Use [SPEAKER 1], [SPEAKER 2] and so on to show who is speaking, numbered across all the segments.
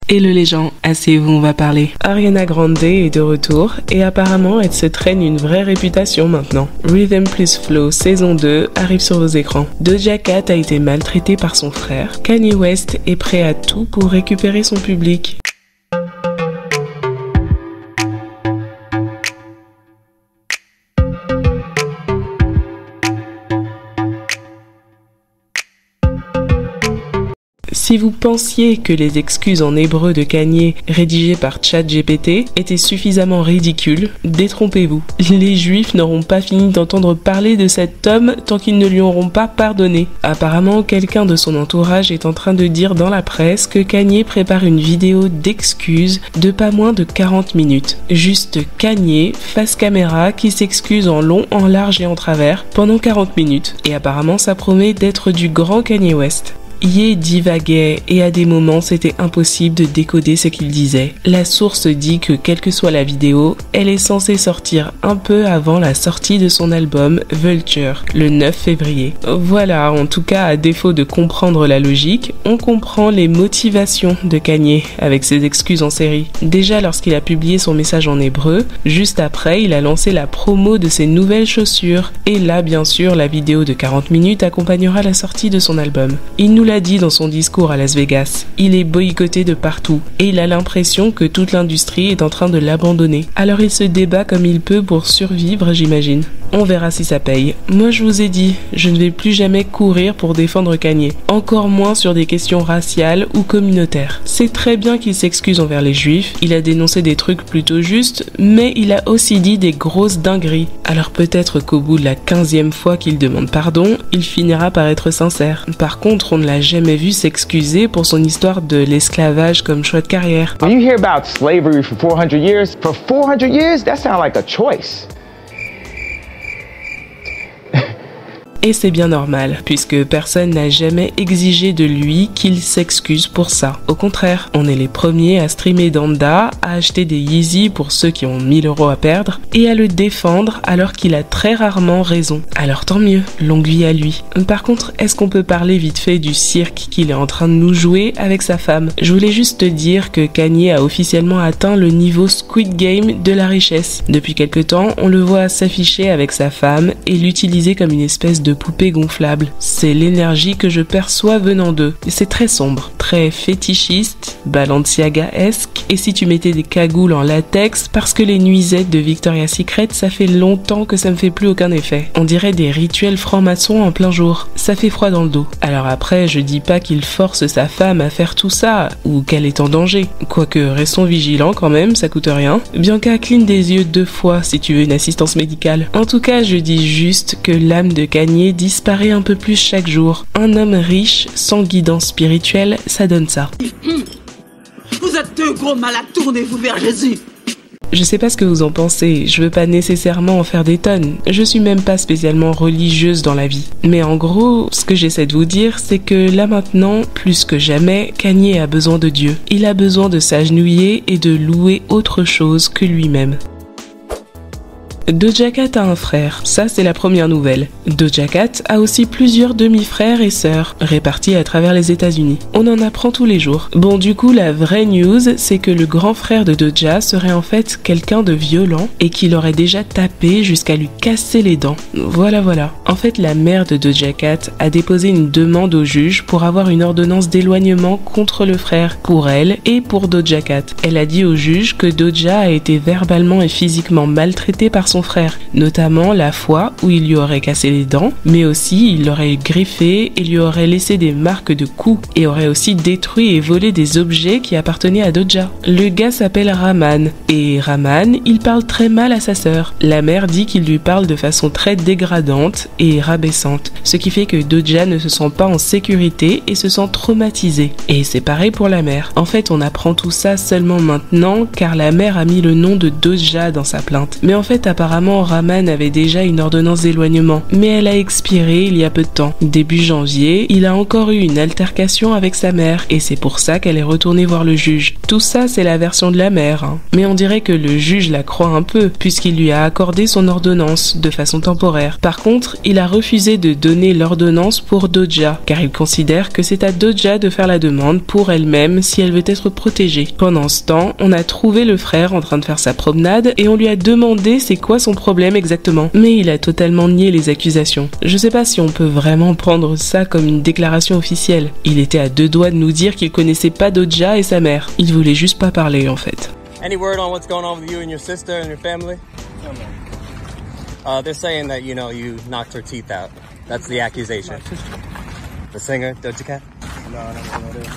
[SPEAKER 1] Hello les gens, asseyez-vous, on va parler. Ariana Grande est de retour et apparemment elle se traîne une vraie réputation maintenant. Rhythm plus Flow saison 2 arrive sur vos écrans. Doja Cat a été maltraitée par son frère. Kanye West est prêt à tout pour récupérer son public. Si vous pensiez que les excuses en hébreu de Kanye rédigées par ChatGPT étaient suffisamment ridicules, détrompez-vous. Les Juifs n'auront pas fini d'entendre parler de cet homme tant qu'ils ne lui auront pas pardonné. Apparemment, quelqu'un de son entourage est en train de dire dans la presse que Kanye prépare une vidéo d'excuses de pas moins de 40 minutes. Juste Kanye, face caméra, qui s'excuse en long, en large et en travers pendant 40 minutes. Et apparemment, ça promet d'être du grand Kanye West. Ye divaguait et à des moments c'était impossible de décoder ce qu'il disait. La source dit que quelle que soit la vidéo, elle est censée sortir un peu avant la sortie de son album Vulture, le 9 février. Voilà, en tout cas à défaut de comprendre la logique, on comprend les motivations de Kanye avec ses excuses en série. Déjà lorsqu'il a publié son message en hébreu, juste après il a lancé la promo de ses nouvelles chaussures et là bien sûr la vidéo de 40 minutes accompagnera la sortie de son album. Il nous l'a dit dans son discours à Las Vegas, il est boycotté de partout et il a l'impression que toute l'industrie est en train de l'abandonner. Alors il se débat comme il peut pour survivre, j'imagine. On verra si ça paye. Moi je vous ai dit, je ne vais plus jamais courir pour défendre Kanye, encore moins sur des questions raciales ou communautaires. C'est très bien qu'il s'excuse envers les juifs, il a dénoncé des trucs plutôt justes, mais il a aussi dit des grosses dingueries. Alors peut-être qu'au bout de la 15e fois qu'il demande pardon, il finira par être sincère. Par contre, on ne l'a jamais vu s'excuser pour son histoire de l'esclavage comme choix de carrière.
[SPEAKER 2] When you hear about slavery for 400 years, that sounds like a choice.
[SPEAKER 1] Et c'est bien normal, puisque personne n'a jamais exigé de lui qu'il s'excuse pour ça. Au contraire, on est les premiers à streamer Donda, à acheter des Yeezy pour ceux qui ont 1000 € à perdre, et à le défendre alors qu'il a très rarement raison. Alors tant mieux, longue vie à lui. Par contre, est-ce qu'on peut parler vite fait du cirque qu'il est en train de nous jouer avec sa femme? Je voulais juste te dire que Kanye a officiellement atteint le niveau Squid Game de la richesse. Depuis quelque temps, on le voit s'afficher avec sa femme et l'utiliser comme une espèce de poupée gonflable. C'est l'énergie que je perçois venant d'eux. C'est très sombre, très fétichiste, Balenciaga-esque, et si tu mettais des cagoules en latex, parce que les nuisettes de Victoria's Secret, ça fait longtemps que ça me fait plus aucun effet. On dirait des rituels francs-maçons en plein jour. Ça fait froid dans le dos. Alors après, je dis pas qu'il force sa femme à faire tout ça, ou qu'elle est en danger. Quoique, restons vigilants quand même, ça coûte rien. Bianca cligne des yeux 2 fois si tu veux une assistance médicale. En tout cas, je dis juste que l'âme de Kanye disparaît un peu plus chaque jour. Un homme riche, sans guidance spirituelle, ça donne ça.
[SPEAKER 3] Vous êtes 2 gros malades, tournez-vous vers Jésus.
[SPEAKER 1] Je sais pas ce que vous en pensez, je veux pas nécessairement en faire des tonnes. Je suis même pas spécialement religieuse dans la vie. Mais en gros, ce que j'essaie de vous dire, c'est que là maintenant, plus que jamais, Kanye a besoin de Dieu. Il a besoin de s'agenouiller et de louer autre chose que lui-même. Doja Cat a un frère, ça c'est la première nouvelle. Doja Cat a aussi plusieurs demi-frères et sœurs, répartis à travers les États-Unis. On en apprend tous les jours. Bon, du coup, la vraie news, c'est que le grand frère de Doja serait en fait quelqu'un de violent et qu'il aurait déjà tapé jusqu'à lui casser les dents. Voilà. En fait, la mère de Doja Cat a déposé une demande au juge pour avoir une ordonnance d'éloignement contre le frère, pour elle et pour Doja Cat. Elle a dit au juge que Doja a été verbalement et physiquement maltraitée par son frère, notamment la fois où il lui aurait cassé les dents, mais aussi il l'aurait griffé et lui aurait laissé des marques de coups et aurait aussi détruit et volé des objets qui appartenaient à Doja. Le gars s'appelle Raman et Raman, il parle très mal à sa sœur. La mère dit qu'il lui parle de façon très dégradante et rabaissante, ce qui fait que Doja ne se sent pas en sécurité et se sent traumatisée. Et c'est pareil pour la mère. En fait, on apprend tout ça seulement maintenant car la mère a mis le nom de Doja dans sa plainte. Mais en fait, apparemment, Apparemment, Rahman avait déjà une ordonnance d'éloignement, mais elle a expiré il y a peu de temps. Début janvier, il a encore eu une altercation avec sa mère, et c'est pour ça qu'elle est retournée voir le juge. Tout ça, c'est la version de la mère, hein. Mais on dirait que le juge la croit un peu, puisqu'il lui a accordé son ordonnance de façon temporaire. Par contre, il a refusé de donner l'ordonnance pour Doja, car il considère que c'est à Doja de faire la demande pour elle-même si elle veut être protégée. Pendant ce temps, on a trouvé le frère en train de faire sa promenade et on lui a demandé c'est quoi son problème exactement. Mais il a totalement nié les accusations. Je sais pas si on peut vraiment prendre ça comme une déclaration officielle. Il était à deux doigts de nous dire qu'il connaissait pas Doja et sa mère. Il voulait juste pas parler en fait.
[SPEAKER 4] Any word on what's going on with you and your sister and your family? They're saying that, you knocked her teeth out. That's the accusation. The singer, Doja Cat?
[SPEAKER 5] No, I don't know that.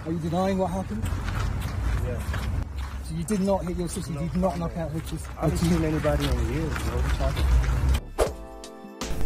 [SPEAKER 5] Are you denying what happened? Yeah. So you did not hit your sister, you did not knock out her teeth? I haven't seen anybody in years, what are you talking about?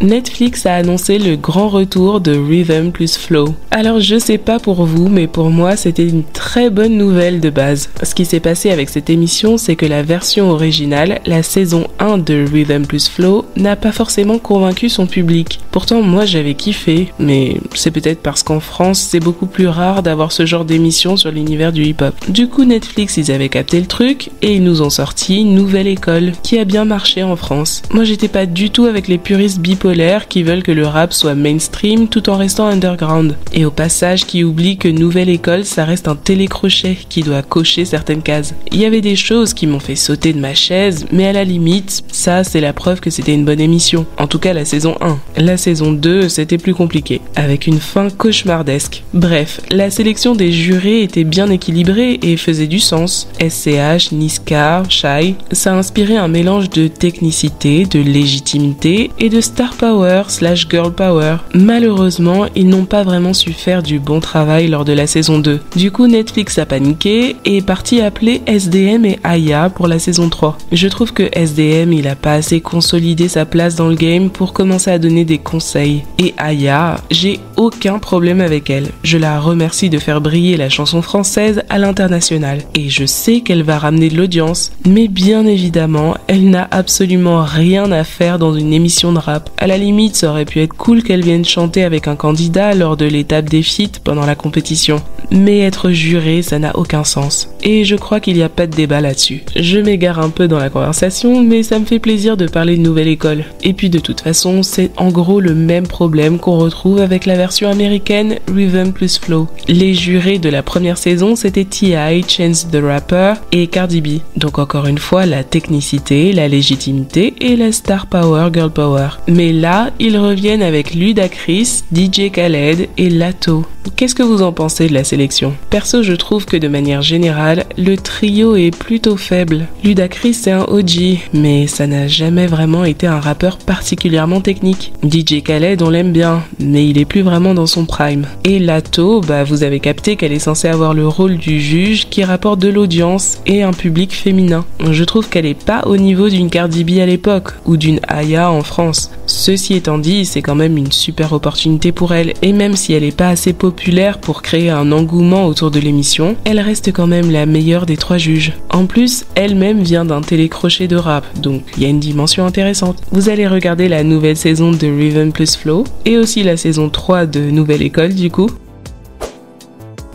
[SPEAKER 1] Netflix a annoncé le grand retour de Rhythm plus Flow. Alors je sais pas pour vous, mais pour moi c'était une très bonne nouvelle de base. Ce qui s'est passé avec cette émission, c'est que la version originale, la saison 1 de Rhythm plus Flow, n'a pas forcément convaincu son public. Pourtant moi j'avais kiffé, mais c'est peut-être parce qu'en France c'est beaucoup plus rare d'avoir ce genre d'émission sur l'univers du hip-hop. Du coup Netflix ils avaient capté le truc et ils nous ont sorti Nouvelle École, qui a bien marché en France. Moi j'étais pas du tout avec les puristes bipolaires qui veulent que le rap soit mainstream tout en restant underground. Et au passage qui oublient que Nouvelle École ça reste un télécrochet qui doit cocher certaines cases. Il y avait des choses qui m'ont fait sauter de ma chaise, mais à la limite, ça c'est la preuve que c'était une bonne émission. En tout cas la saison 1. La saison 2 c'était plus compliqué, avec une fin cauchemardesque. Bref, la sélection des jurés était bien équilibrée et faisait du sens. SCH, Niska, Shai, ça a inspiré un mélange de technicité, de légitimité et de star power / girl power. Malheureusement, ils n'ont pas vraiment su faire du bon travail lors de la saison 2. Du coup, Netflix a paniqué et est parti appeler SDM et Aya pour la saison 3. Je trouve que SDM, il a pas assez consolidé sa place dans le game pour commencer à donner des conseils. Et Aya, j'ai aucun problème avec elle. Je la remercie de faire briller la chanson française à l'international. Et je sais qu'elle va ramener de l'audience, mais bien évidemment, elle n'a absolument rien à faire dans une émission de rap. À la limite, ça aurait pu être cool qu'elle vienne chanter avec un candidat lors de l'étape des feats pendant la compétition. Mais être jurée, ça n'a aucun sens. Et je crois qu'il n'y a pas de débat là-dessus. Je m'égare un peu dans la conversation, mais ça me fait plaisir de parler de Nouvelle École. Et puis de toute façon, c'est en gros le même problème qu'on retrouve avec la version américaine Rhythm plus Flow. Les jurés de la première saison, c'était T.I., Chance the Rapper et Cardi B. Donc encore une fois, la technicité, la légitimité et la star power, girl power. Mais là, ils reviennent avec Ludacris, DJ Khaled et Lato. Qu'est-ce que vous en pensez de la sélection? Perso, je trouve que de manière générale, le trio est plutôt faible. Ludacris c'est un OG, mais ça n'a jamais vraiment été un rappeur particulièrement technique. DJ Khaled, on l'aime bien, mais il est plus vraiment dans son prime. Et Lato, vous avez capté qu'elle est censée avoir le rôle du juge qui rapporte de l'audience et un public féminin. Je trouve qu'elle est pas au niveau d'une Cardi B à l'époque, ou d'une Aya en France. Ceci étant dit, c'est quand même une super opportunité pour elle, et même si elle est pas assez populaire pour créer un engouement autour de l'émission, elle reste quand même la meilleure des trois juges. En plus, elle-même vient d'un télécrochet de rap, donc il y a une dimension intéressante. Vous allez regarder la nouvelle saison de Rhythm plus Flow, et aussi la saison 3 de Nouvelle École du coup.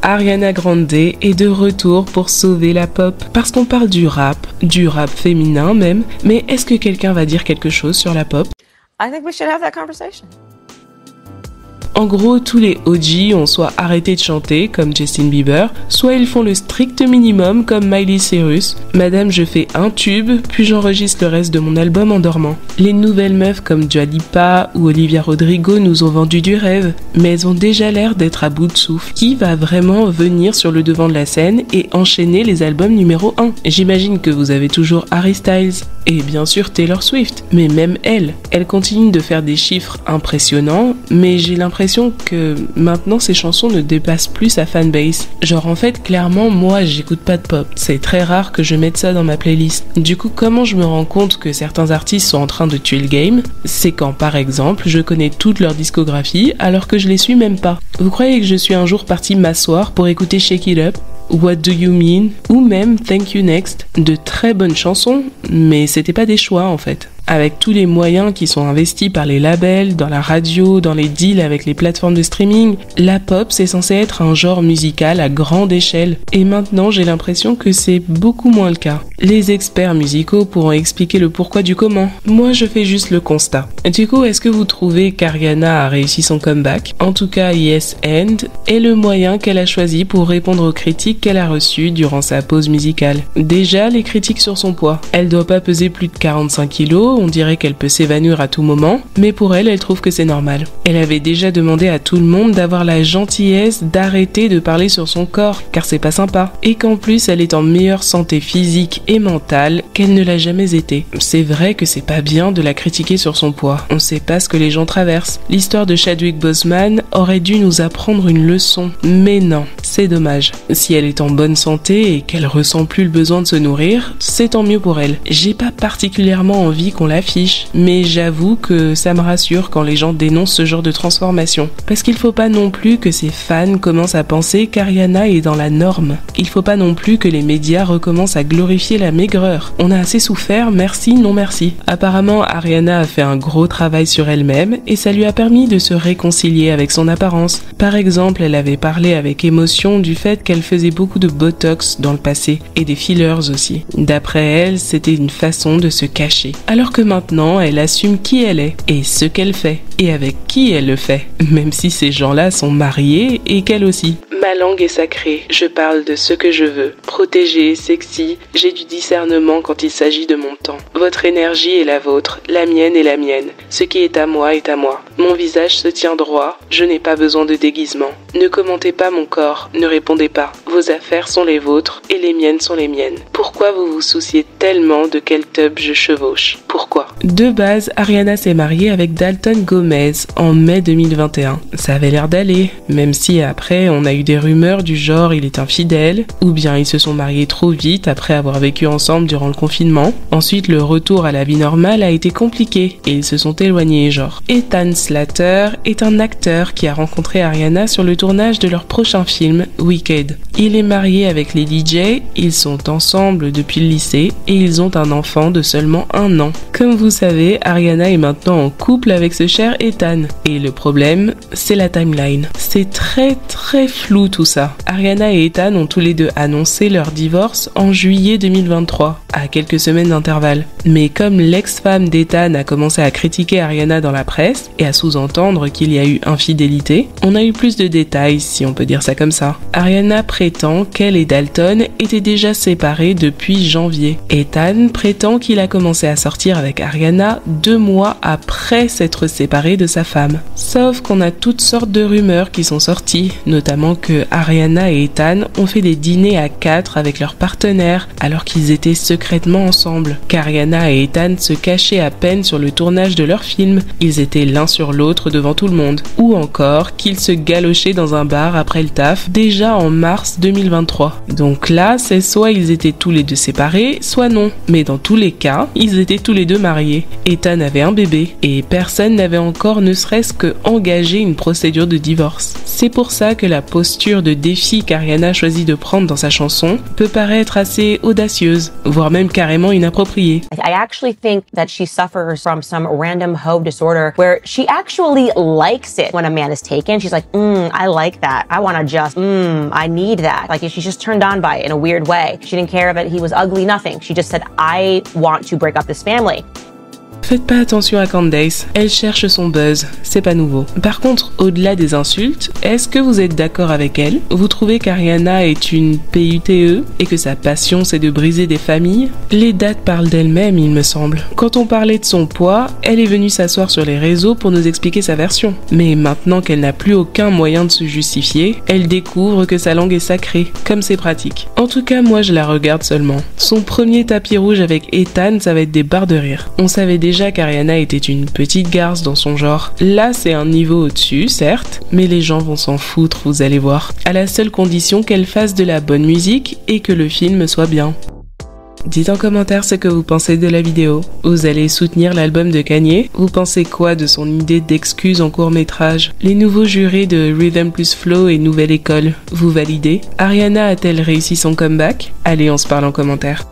[SPEAKER 1] Ariana Grande est de retour pour sauver la pop. Parce qu'on parle du rap féminin même, mais est-ce que quelqu'un va dire quelque chose sur la pop?
[SPEAKER 6] I think we should have that conversation.
[SPEAKER 1] En gros, tous les OG ont soit arrêté de chanter, comme Justin Bieber, soit ils font le strict minimum, comme Miley Cyrus. Madame, je fais un tube, puis j'enregistre le reste de mon album en dormant. Les nouvelles meufs comme Dua Lipa ou Olivia Rodrigo nous ont vendu du rêve, mais elles ont déjà l'air d'être à bout de souffle. Qui va vraiment venir sur le devant de la scène et enchaîner les albums numéro 1? J'imagine que vous avez toujours Harry Styles, et bien sûr Taylor Swift, mais même elle continue de faire des chiffres impressionnants, mais j'ai l'impression que maintenant ses chansons ne dépassent plus sa fanbase. Genre en fait clairement moi j'écoute pas de pop, c'est très rare que je mette ça dans ma playlist. Du coup comment je me rends compte que certains artistes sont en train de tuer le game? C'est quand par exemple je connais toute leur discographie alors que je les suis même pas. Vous croyez que je suis un jour partie m'asseoir pour écouter Shake It Up? What Do You Mean ou même Thank You Next. De très bonnes chansons, mais c'était pas des choix en fait. Avec tous les moyens qui sont investis par les labels, dans la radio, dans les deals avec les plateformes de streaming, la pop c'est censé être un genre musical à grande échelle. Et maintenant j'ai l'impression que c'est beaucoup moins le cas. Les experts musicaux pourront expliquer le pourquoi du comment. Moi je fais juste le constat. Du coup, est-ce que vous trouvez qu'Ariana a réussi son comeback? En tout cas, Yes and est le moyen qu'elle a choisi pour répondre aux critiques qu'elle a reçues durant sa pause musicale. Déjà, les critiques sur son poids. Elle doit pas peser plus de 45 kilos, on dirait qu'elle peut s'évanouir à tout moment, mais pour elle, elle trouve que c'est normal. Elle avait déjà demandé à tout le monde d'avoir la gentillesse d'arrêter de parler sur son corps, car c'est pas sympa. Et qu'en plus, elle est en meilleure santé physique et mentale qu'elle ne l'a jamais été. C'est vrai que c'est pas bien de la critiquer sur son poids. On sait pas ce que les gens traversent. L'histoire de Chadwick Boseman aurait dû nous apprendre une leçon. Mais non, c'est dommage. Si elle est en bonne santé et qu'elle ressent plus le besoin de se nourrir, c'est tant mieux pour elle. J'ai pas particulièrement envie qu'on l'affiche, mais j'avoue que ça me rassure quand les gens dénoncent ce genre de transformation. Parce qu'il faut pas non plus que ses fans commencent à penser qu'Ariana est dans la norme. Il faut pas non plus que les médias recommencent à glorifier la maigreur. On a assez souffert, merci, non merci. Apparemment, Ariana a fait un gros travail sur elle-même et ça lui a permis de se réconcilier avec son apparence. Par exemple, elle avait parlé avec émotion du fait qu'elle faisait beaucoup de botox dans le passé et des fillers aussi. D'après elle, c'était une façon de se cacher. Alors que maintenant, elle assume qui elle est et ce qu'elle fait et avec qui elle le fait, même si ces gens-là sont mariés et qu'elle aussi. Ma langue est sacrée, je parle de ce que je veux. Protégée, sexy, j'ai du discernement quand il s'agit de mon temps. Votre énergie est la vôtre, la mienne est la mienne. Ce qui est à moi est à moi. Mon visage se tient droit, je n'ai pas besoin de déguisement. Ne commentez pas mon corps, ne répondez pas. Vos affaires sont les vôtres et les miennes sont les miennes. Pourquoi vous vous souciez tellement de quel tub je chevauche? Pourquoi? De base, Ariana s'est mariée avec Dalton Gomez en mai 2021. Ça avait l'air d'aller, même si après on a eu des rumeurs du genre il est infidèle, ou bien ils se sont mariés trop vite après avoir vécu ensemble durant le confinement. Ensuite, le retour à la vie normale a été compliqué et ils se sont éloignés genre. Ethan Slater est un acteur qui a rencontré Ariana sur le tournage de leur prochain film, Wicked. Il est marié avec Lily J, ils sont ensemble depuis le lycée et ils ont un enfant de seulement 1 an. Comme vous savez, Ariana est maintenant en couple avec ce cher Ethan. Et le problème, c'est la timeline. C'est très flou tout ça. Ariana et Ethan ont tous les deux annoncé leur divorce en juillet 2023, à quelques semaines d'intervalle. Mais comme l'ex-femme d'Ethan a commencé à critiquer Ariana dans la presse et à sous-entendre qu'il y a eu infidélité, on a eu plus de détails, si on peut dire ça comme ça. Ariana prétend qu'elle et Dalton étaient déjà séparés depuis janvier. Ethan prétend qu'il a commencé à sortir avec Ariana 2 mois après s'être séparé de sa femme. Sauf qu'on a toutes sortes de rumeurs qui sont sorties, notamment que Ariana et Ethan ont fait des dîners à 4 avec leurs partenaires alors qu'ils étaient secrètement ensemble. Qu'Ariana et Ethan se cachaient à peine sur le tournage de leur film, ils étaient l'un sur l'autre devant tout le monde. Ou encore qu'ils se galochaient dans un bar après le taf déjà en mars 2023. Donc là, c'est soit ils étaient tous les deux séparés, soit non. Mais dans tous les cas, ils étaient tous les deux mariés. Ethan avait un bébé et personne n'avait encore ne serait-ce que engagé une procédure de divorce. C'est pour ça que la posture de défi qu'Ariana choisit de prendre dans sa chanson peut paraître assez audacieuse, voire même carrément inappropriée.
[SPEAKER 6] I actually think that she suffers from some random hoe disorder where she actually likes it when a man is taken. She's like, I like that. I want to just, I need that. Like she's just turned on by it in a weird way. She didn't care that he was ugly, nothing. She just said, I want to break up this family.
[SPEAKER 1] Faites pas attention à Candace, elle cherche son buzz, c'est pas nouveau. Par contre, au-delà des insultes, est-ce que vous êtes d'accord avec elle? Vous trouvez qu'Ariana est une PUTE et que sa passion c'est de briser des familles? Les dates parlent d'elles-mêmes, il me semble. Quand on parlait de son poids, elle est venue s'asseoir sur les réseaux pour nous expliquer sa version. Mais maintenant qu'elle n'a plus aucun moyen de se justifier, elle découvre que sa langue est sacrée, comme c'est pratique. En tout cas, moi je la regarde seulement. Son premier tapis rouge avec Ethan, ça va être des barres de rire. On savait déjà qu'Ariana était une petite garce dans son genre. Là, c'est un niveau au-dessus, certes, mais les gens vont s'en foutre, vous allez voir. À la seule condition qu'elle fasse de la bonne musique et que le film soit bien. Dites en commentaire ce que vous pensez de la vidéo. Vous allez soutenir l'album de Kanye? Vous pensez quoi de son idée d'excuses en court-métrage? Les nouveaux jurés de Rhythm plus Flow et Nouvelle École, vous validez? Ariana a-t-elle réussi son comeback? Allez, on se parle en commentaire.